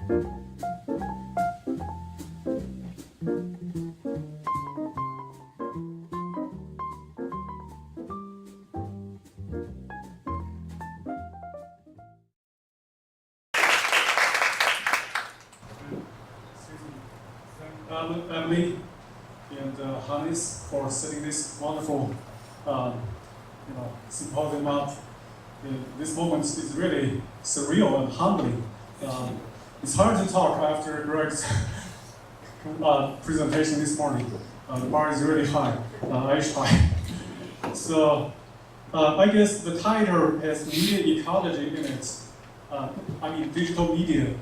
Emily and Hannes for setting this wonderful symposium up. This moment is really surreal and humbling. It's hard to talk after Greg's presentation this morning. The bar is really high, age high. So I guess the title has media ecology in it. Digital media.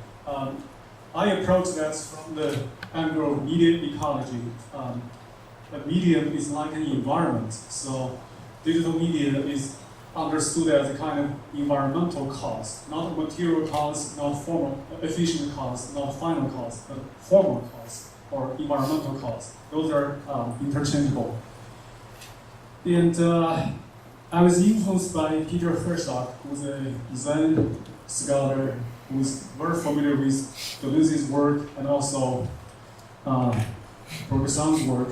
I approach that from the angle of media ecology. A medium is like an environment, so digital media is understood as a kind of environmental cause, not a material cause, not formal, efficient cause, not final cause, but formal cause or environmental cause. Those are interchangeable. And I was influenced by Peter Herzog, who's a Zen scholar who's very familiar with Deleuze's work and also Bergson's work.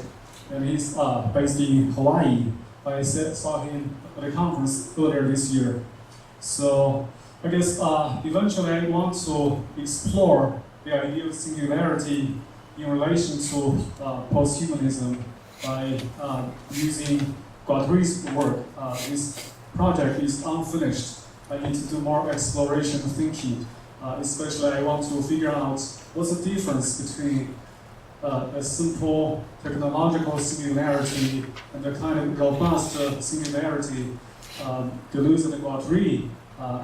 And he's based in Hawaii. I saw him at a conference earlier this year. So I guess eventually I want to explore the idea of singularity in relation to posthumanism by using Guattari's work. This project is unfinished. I need to do more exploration thinking. Especially I want to figure out what's the difference between a simple technological singularity and a kind of robust singularity Deleuze and Guattari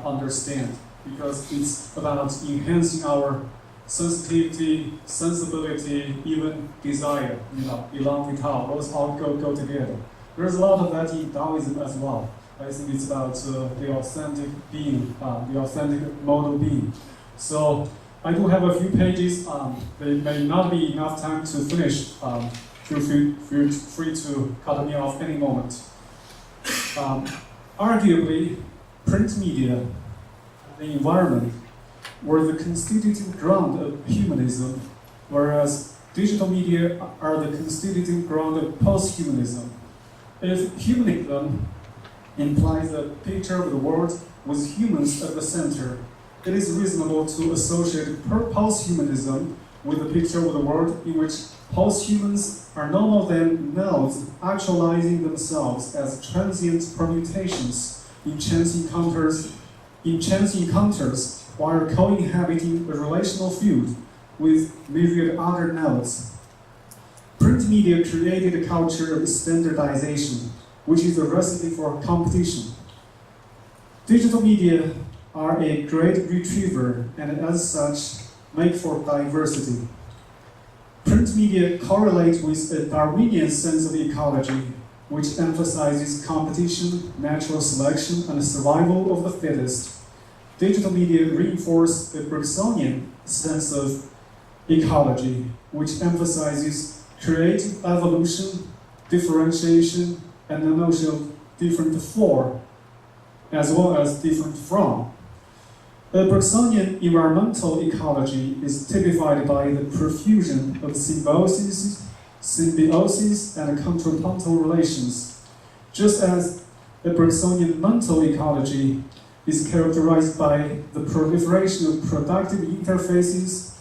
understand, because it's about enhancing our sensitivity, sensibility, even desire, elan vital, those all go together. There's a lot of that in Taoism as well. I think it's about the authentic being, the authentic model being. So I do have a few pages. There may not be enough time to finish. Feel free to cut me off any moment. Arguably, print media, the environment, were the constitutive ground of humanism, whereas digital media are the constitutive ground of posthumanism. If humanism implies a picture of the world with humans at the center, it is reasonable to associate posthumanism with a picture of the world in which posthumans are no more than nodes actualizing themselves as transient permutations in chance encounters while co-inhabiting a relational field with myriad other nodes. Print media created a culture of standardization, which is a recipe for competition. Digital media are a great retriever and as such make for diversity. Print media correlate with a Darwinian sense of ecology, which emphasizes competition, natural selection, and survival of the fittest. Digital media reinforce a Bergsonian sense of ecology, which emphasizes creative evolution, differentiation, and the notion of different for, as well as different from. The Bergsonian environmental ecology is typified by the profusion of symbiosis, and contrapuntal relations, just as the Bergsonian mental ecology is characterized by the proliferation of productive interfaces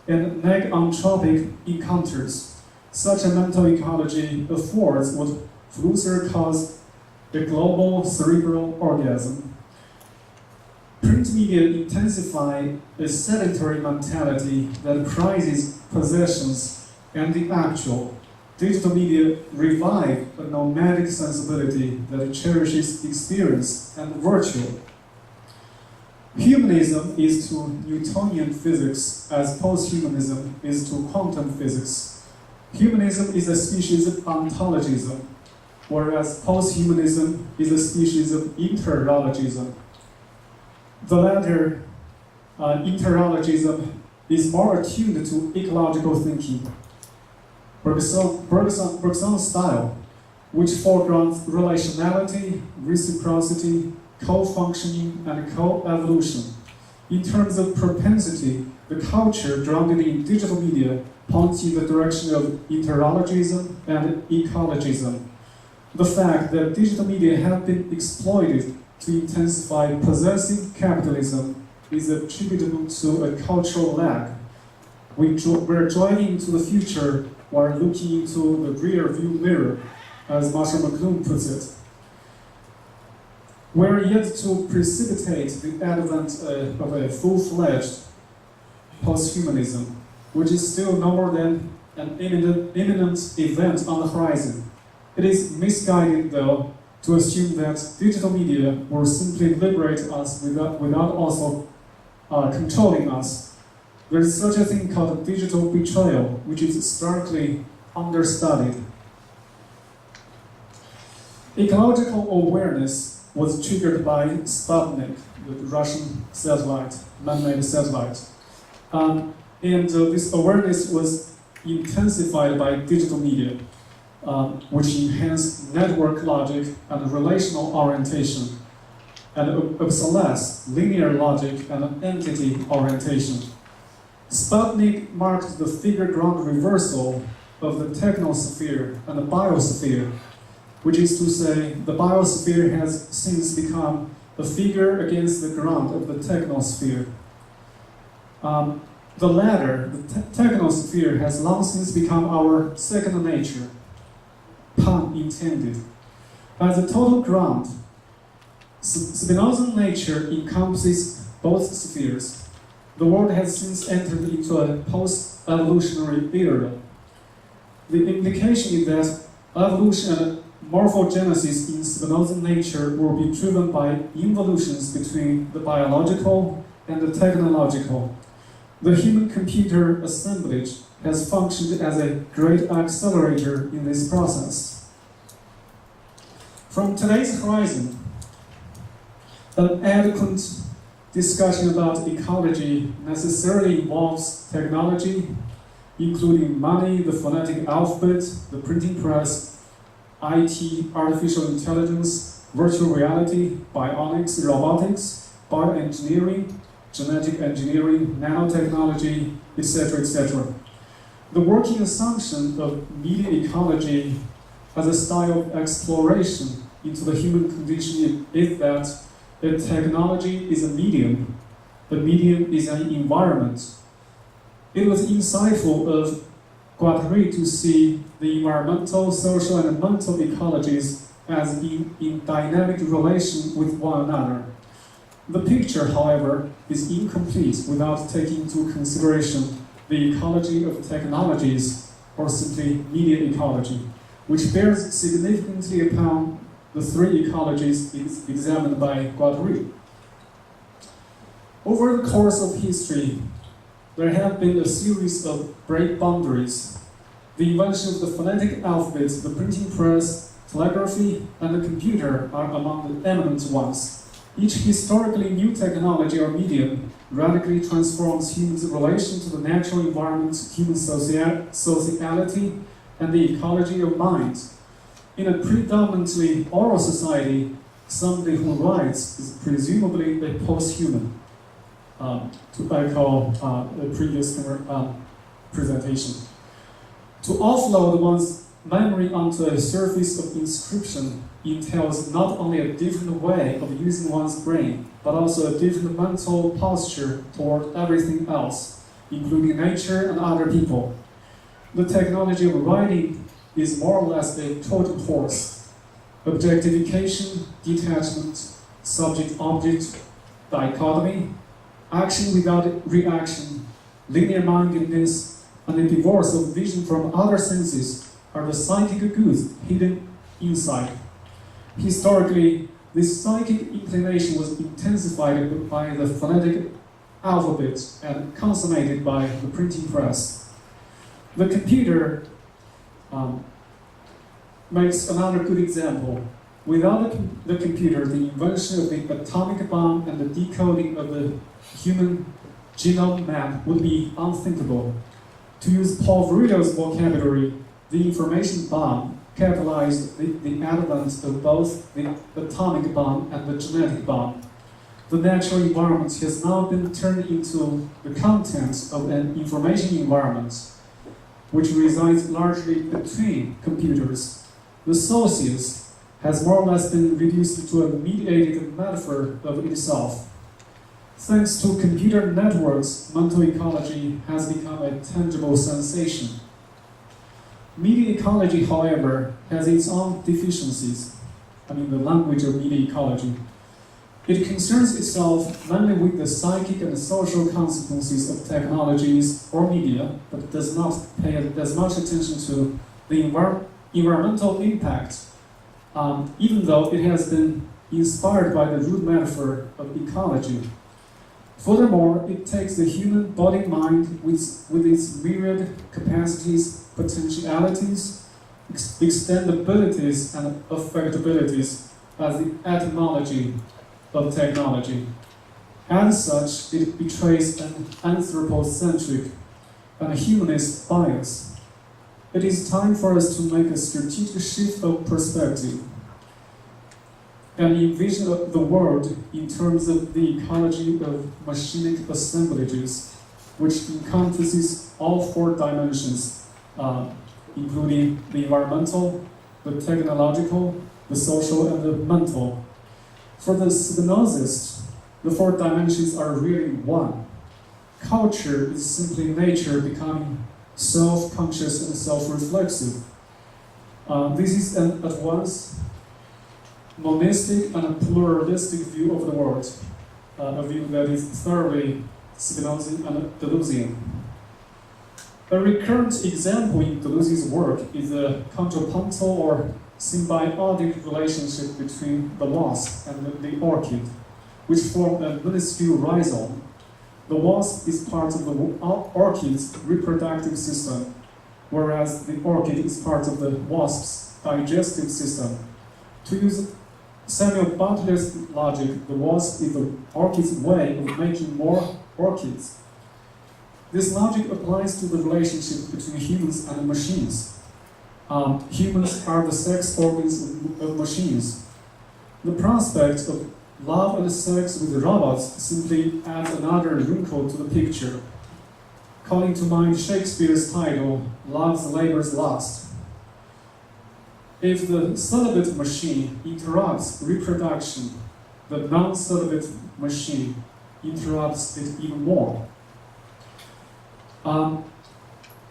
and neg-anthropic encounters. Such a mental ecology affords what Flusser calls the global cerebral orgasm. Print media intensify a sedentary mentality that prizes possessions and the actual. Digital media revive a nomadic sensibility that cherishes experience and virtue. Humanism is to Newtonian physics as posthumanism is to quantum physics. Humanism is a species of ontologism, whereas posthumanism is a species of interologism. The latter, interologism, is more attuned to ecological thinking. Bergson's style, which foregrounds relationality, reciprocity, co-functioning, and co-evolution, In terms of propensity, the culture grounded in digital media points in the direction of interologism and ecologism. The fact that digital media have been exploited to intensify possessive capitalism is attributable to a cultural lag. We're driving into the future while looking into the rear view mirror, as Marshall McLuhan puts it. We're yet to precipitate the advent of a full-fledged posthumanism, which is still no more than an imminent event on the horizon. It is misguided, though, to assume that digital media will simply liberate us without also controlling us. There is such a thing called digital betrayal, which is starkly understudied. Ecological awareness was triggered by Sputnik, the Russian satellite, man-made satellite. This awareness was intensified by digital media, which enhanced network logic and relational orientation, and obsolesced linear logic and entity orientation. Sputnik marked the figure-ground reversal of the technosphere and the biosphere, which is to say, the biosphere has since become a figure against the ground of the technosphere. The latter, the technosphere, has long since become our second nature, pun intended. As a total ground, Spinozan nature encompasses both spheres. The world has since entered into a post-evolutionary era. The implication is that evolution and morphogenesis in Spinozan nature will be driven by involutions between the biological and the technological. The human-computer assemblage has functioned as a great accelerator in this process. From today's horizon, an adequate discussion about ecology necessarily involves technology, including money, the phonetic alphabet, the printing press, IT, artificial intelligence, virtual reality, bionics, robotics, bioengineering, genetic engineering, nanotechnology, etc., etc. The working assumption of media ecology as a style of exploration into the human condition is that a technology is a medium is an environment. It was insightful of Guattari to see the environmental, social, and mental ecologies as in dynamic relation with one another. The picture, however, is incomplete without taking into consideration the ecology of technologies, or simply media ecology, which bears significantly upon the three ecologies examined by Guattari. Over the course of history, there have been a series of break boundaries. The invention of the phonetic alphabet, the printing press, telegraphy, and the computer are among the eminent ones. Each historically new technology or medium radically transforms humans' relation to the natural environment, human sociality, and the ecology of mind. In a predominantly oral society, somebody who writes is presumably a post-human, to echo the previous presentation. To offload one's memory onto a surface of inscription entails not only a different way of using one's brain, but also a different mental posture toward everything else, including nature and other people. The technology of writing is more or less a Trojan horse. Objectification, detachment, subject-object dichotomy, action without reaction, linear-mindedness, and the divorce of vision from other senses are the psychic goods hidden inside. Historically, this psychic inclination was intensified by the phonetic alphabet and consummated by the printing press. The computer makes another good example. Without the computer, the invention of the atomic bomb and the decoding of the human genome map would be unthinkable. To use Paul Virilio's vocabulary, the information bomb catalyzed the advent of both the atomic bomb and the genetic bomb. the natural environment has now been turned into the content of an information environment, which resides largely between computers. The socius has more or less been reduced to a mediated metaphor of itself. Thanks to computer networks, mental ecology has become a tangible sensation. Media ecology, however, has its own deficiencies. The language of media ecology. It concerns itself mainly with the psychic and social consequences of technologies or media, but does not pay as much attention to the environmental impact, even though it has been inspired by the root metaphor of ecology. Furthermore, it takes the human body-mind with its myriad capacities, potentialities, extendabilities, and affectabilities as the etymology of technology. As such, it betrays an anthropocentric and a humanist bias. It is time for us to make a strategic shift of perspective and envision the world in terms of the ecology of machinic assemblages, which encompasses all four dimensions, including the environmental, the technological, the social, and the mental. For the Spinozist, the four dimensions are really one. Culture is simply nature becoming self-conscious and self-reflexive. This is an at once monistic and a pluralistic view of the world, a view that is thoroughly Spinozian and Deleuzian. A recurrent example in Deleuze's work is the contrapuntal or symbiotic relationship between the wasp and the orchid, which form a minuscule rhizome. The wasp is part of the orchid's reproductive system, whereas the orchid is part of the wasp's digestive system. To use Samuel Butler's logic, the wasp is the orchid's way of making more orchids. This logic applies to the relationship between humans and machines. Humans are the sex organs of machines. The prospect of love and sex with robots simply adds another wrinkle to the picture, calling to mind Shakespeare's title, Love's Labour's Lost. If the celibate machine interrupts reproduction, the non-celibate machine interrupts it even more.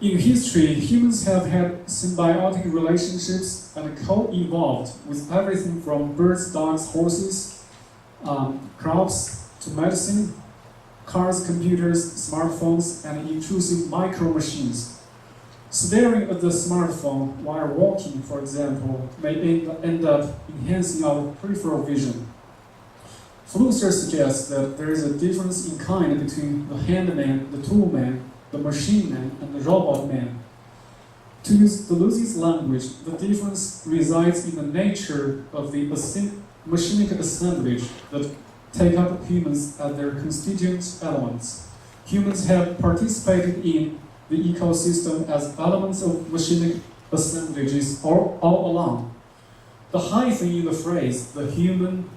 In history, humans have had symbiotic relationships and co-evolved with everything from birds, dogs, horses, crops, to medicine, cars, computers, smartphones, and intrusive micro-machines. Staring at the smartphone while walking, for example, may end up enhancing our peripheral vision. Flusser suggests that there is a difference in kind between the handman, the toolman, the machine man, and the robot man. To use Deleuze's language, the difference resides in the nature of the machinic assemblage that take up humans as their constituent elements. Humans have participated in the ecosystem as elements of machinic assemblages all along. The hyphen in the phrase, the human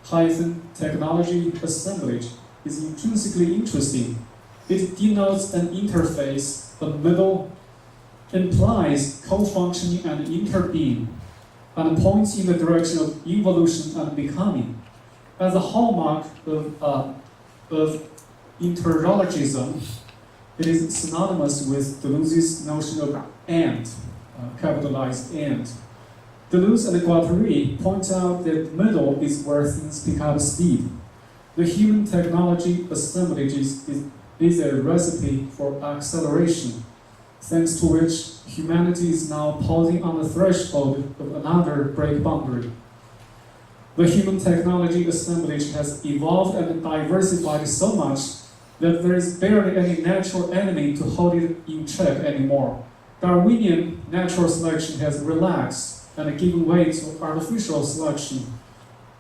technology assemblage, is intrinsically interesting. It denotes an interface, a middle, implies co-functioning and interbeing, and points in the direction of evolution and becoming. As a hallmark of interlogism, it is synonymous with Deleuze's notion of and, capitalized and. Deleuze and Guattari point out that middle is where things pick up speed. The human technology assemblages is a recipe for acceleration, thanks to which humanity is now pausing on the threshold of another break boundary. The human technology assemblage has evolved and diversified so much that there is barely any natural enemy to hold it in check anymore. Darwinian natural selection has relaxed and given way to artificial selection.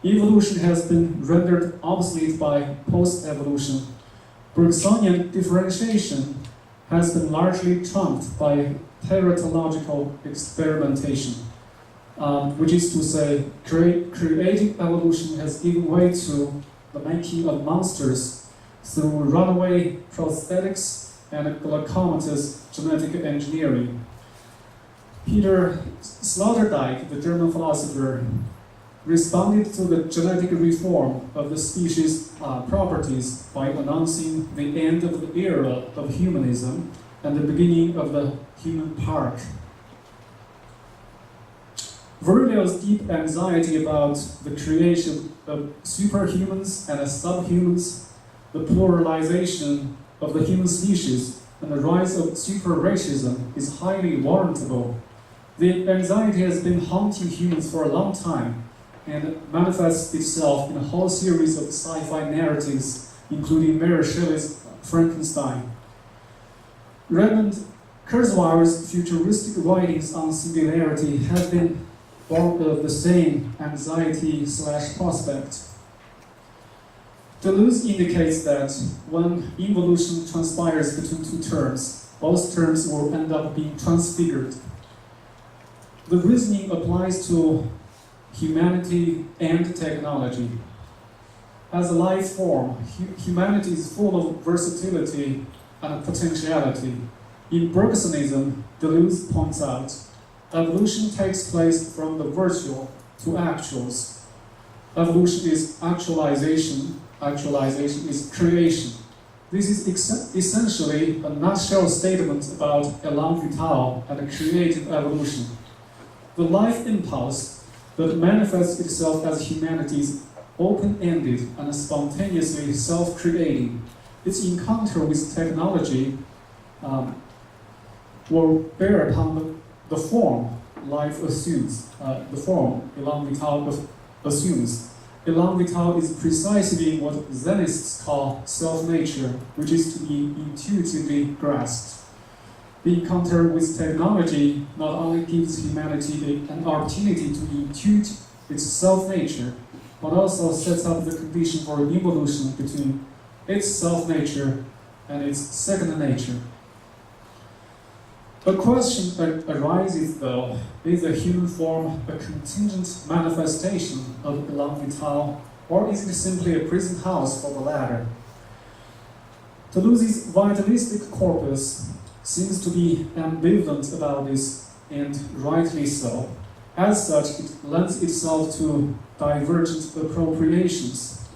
Evolution has been rendered obsolete by post-evolution. Bergsonian differentiation has been largely trumped by teratological experimentation, which is to say, creative evolution has given way to the making of monsters through runaway prosthetics and glycomatous genetic engineering. Peter Sloterdijk, the German philosopher, responded to the genetic reform of the species' properties by announcing the end of the era of humanism and the beginning of the human park. Virgil's deep anxiety about the creation of superhumans and subhumans, the pluralization of the human species, and the rise of super-racism is highly warrantable. The anxiety has been haunting humans for a long time and manifests itself in a whole series of sci-fi narratives, including Mary Shelley's Frankenstein. Raymond Kurzweil's futuristic writings on singularity have been born of the same anxiety/prospect. Deleuze indicates that when evolution transpires between two terms, both terms will end up being transfigured. The reasoning applies to humanity and technology. As a life form, humanity is full of versatility and potentiality. In Bergsonism, Deleuze points out, evolution takes place from the virtual to actuals. Evolution is actualization, actualization is creation. This is essentially a nutshell statement about élan vital and creative evolution. The life impulse that manifests itself as humanity's open-ended and spontaneously self-creating. Its encounter with technology will bear upon the form life assumes, the form élan vital assumes. Élan vital is precisely what Zenists call self-nature, which is to be intuitively grasped. The encounter with technology not only gives humanity an opportunity to intuit its self-nature, but also sets up the condition for evolution between its self-nature and its second nature. A question arises, though, is the human form a contingent manifestation of élan vital, or is it simply a prison house for the latter? Deleuze's vitalistic corpus seems to be ambivalent about this, and rightly so. As such, it lends itself to divergent appropriations.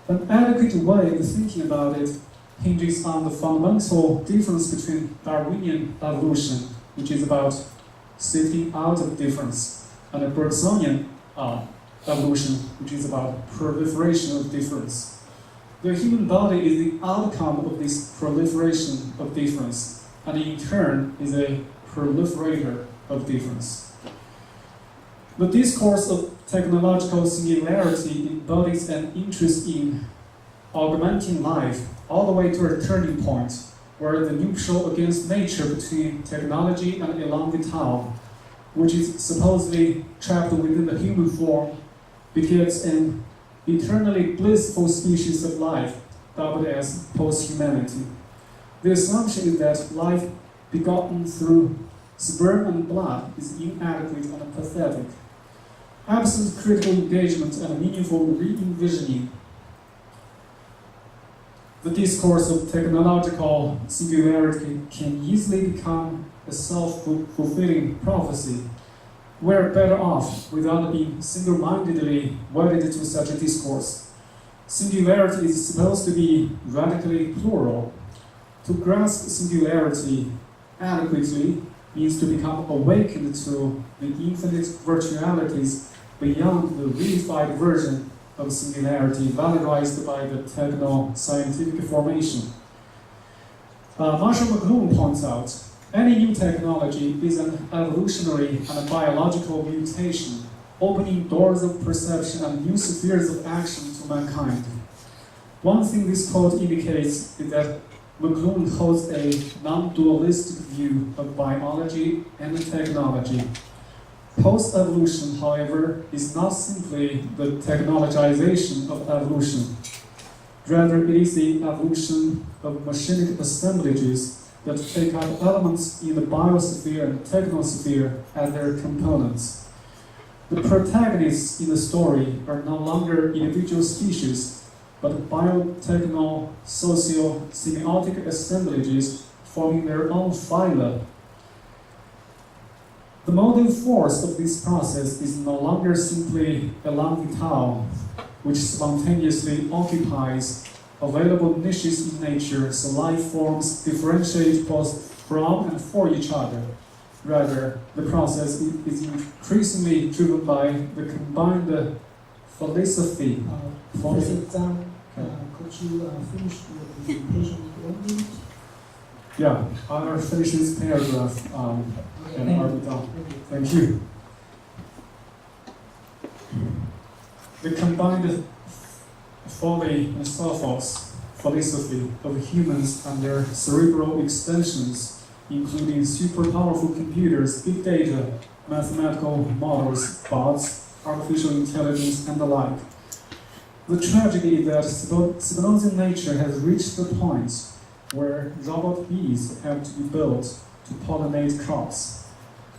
An adequate way of thinking about it hinges on the fundamental difference between Darwinian evolution, which is about sifting out of difference, and a Bergsonian evolution, which is about proliferation of difference. The human body is the outcome of this proliferation of difference, and in turn is a proliferator of difference. The discourse of technological singularity embodies an interest in augmenting life all the way to a turning point where the nuptial against nature between technology and élan vital, which is supposedly trapped within the human form, begets an eternally blissful species of life, dubbed as posthumanity. The assumption is that life begotten through sperm and blood is inadequate and pathetic. Absent critical engagement and meaningful re-envisioning, the discourse of technological singularity can easily become a self-fulfilling prophecy. We're better off without being single-mindedly wedded to such a discourse. Singularity is supposed to be radically plural. To grasp singularity adequately means to become awakened to the infinite virtualities beyond the reified version of singularity valorized by the techno-scientific formation. Marshall McLuhan points out, any new technology is an evolutionary and a biological mutation, opening doors of perception and new spheres of action to mankind. One thing this quote indicates is that McLuhan holds a non-dualistic view of biology and technology. Post-evolution, however, is not simply the technologization of evolution. Rather, it is the evolution of machinic assemblages that take up elements in the biosphere and technosphere as their components. The protagonists in the story are no longer individual species, but biotechno-socio-semiotic assemblages forming their own phyla. The motive force of this process is no longer simply elan vital, which spontaneously occupies available niches in nature so life forms differentiate both from and for each other. Rather, the process is increasingly driven by the combined philosophy. Professor Zhang, could you finish your presentation in 1 minute? Yeah, I'll finish this paragraph and I'll be done. Thank you. The combined folly and philosophy of humans and their cerebral extensions, including super powerful computers, big data, mathematical models, bots, artificial intelligence, and the like. The tragedy is that Spinozian nature has reached the point where robot bees have to be built to pollinate crops.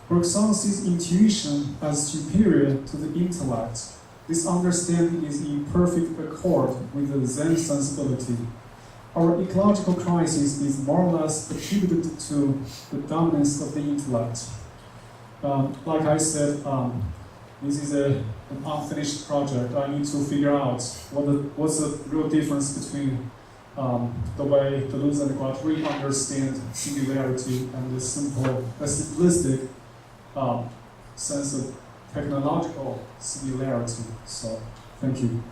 Bergsonian intuition as superior to the intellect. This understanding is in perfect accord with the Zen sensibility. Our ecological crisis is more or less attributed to the dominance of the intellect. Like I said, this is an unfinished project. I need to figure out what's the real difference between the way Deleuze and Guattari understand singularity and the simplistic sense of technological singularity. So, thank you.